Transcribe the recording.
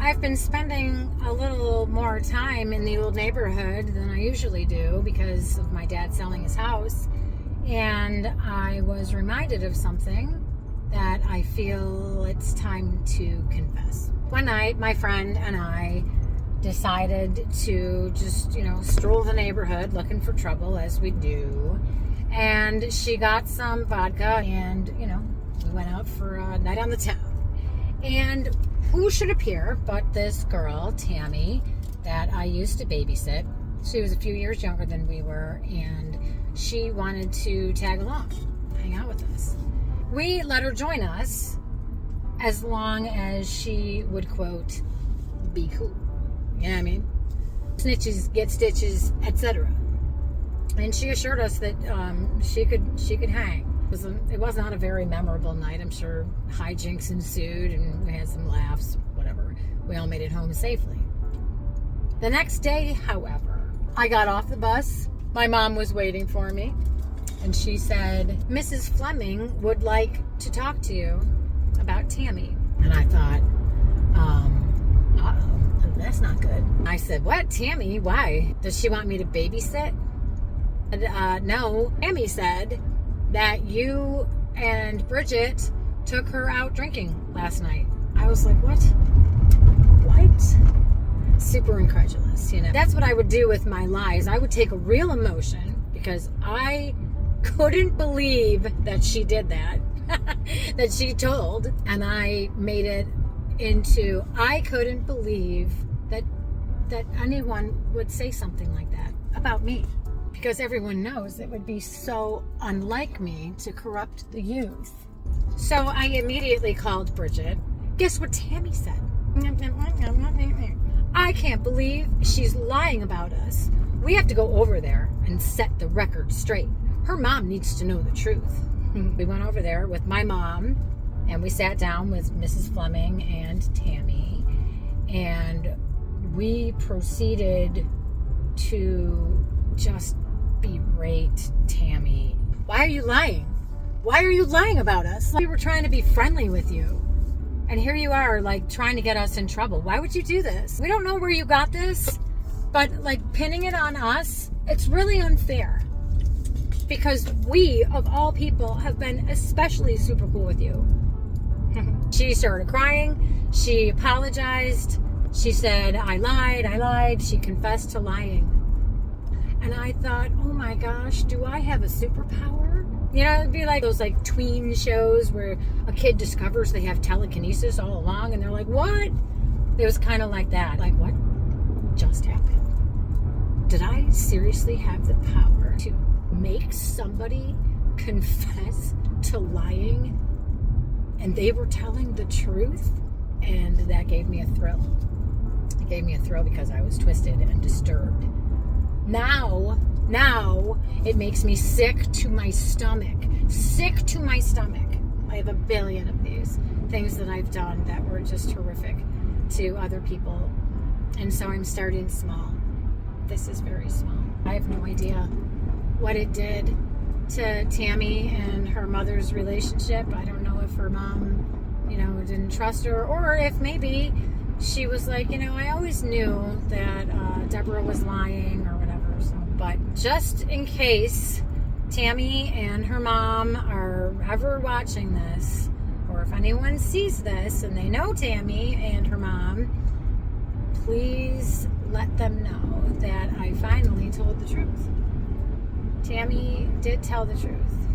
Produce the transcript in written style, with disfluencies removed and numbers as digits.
I've been spending a little more time in the old neighborhood than I usually do because of my dad selling his house. And I was reminded of something that I feel it's time to confess. One night, my friend and I decided to just, stroll the neighborhood looking for trouble as we do. And she got some vodka and, we went out for a night on the town. And who should appear but this girl, Tammy, that I used to babysit. She was a few years younger than we were, and she wanted to tag along, hang out with us. We let her join us as long as she would, quote, be cool. You know what I mean? Snitches get stitches, etc. And she assured us that she could hang. It was not a very memorable night. I'm sure hijinks ensued and we had some laughs, whatever. We all made it home safely. The next day, however, I got off the bus. My mom was waiting for me. And she said, Mrs. Fleming would like to talk to you about Tammy. And I thought, that's not good. I said, what? Tammy? Why? Does she want me to babysit? No. Tammy said that you and Bridget took her out drinking last night. I was like, what? Super incredulous, That's what I would do with my lies. I would take a real emotion because I couldn't believe that she did that, that she told, and I made it into, I couldn't believe that anyone would say something like that about me. Because everyone knows it would be so unlike me to corrupt the youth. So I immediately called Bridget. Guess what Tammy said? I can't believe she's lying about us. We have to go over there and set the record straight. Her mom needs to know the truth. We went over there with my mom and we sat down with Mrs. Fleming and Tammy, and we proceeded to just berate Tammy. Why are you lying? Why are you lying about us? We were trying to be friendly with you. And here you are, trying to get us in trouble. Why would you do this? We don't know where you got this, but pinning it on us, it's really unfair. Because we, of all people, have been especially super cool with you. She started crying. She apologized. She said, I lied. She confessed to lying. And I thought, oh my gosh, do I have a superpower? It'd be like those tween shows where a kid discovers they have telekinesis all along and they're like, what? It was kind of like that. Like, what just happened? Did I seriously have the power to make somebody confess to lying and they were telling the truth? And that gave me a thrill. It gave me a thrill because I was twisted and disturbed. Now it makes me sick to my stomach. Sick to my stomach. I have a billion of these things that I've done that were just horrific to other people. And so I'm starting small. This is very small. I have no idea what it did to Tammy and her mother's relationship. I don't know if her mom, didn't trust her, or if maybe she was like, I always knew that Deborah was lying or whatever. So, but just in case Tammy and her mom are ever watching this, or if anyone sees this and they know Tammy and her mom, please let them know that I finally told the truth. Tammy did tell the truth.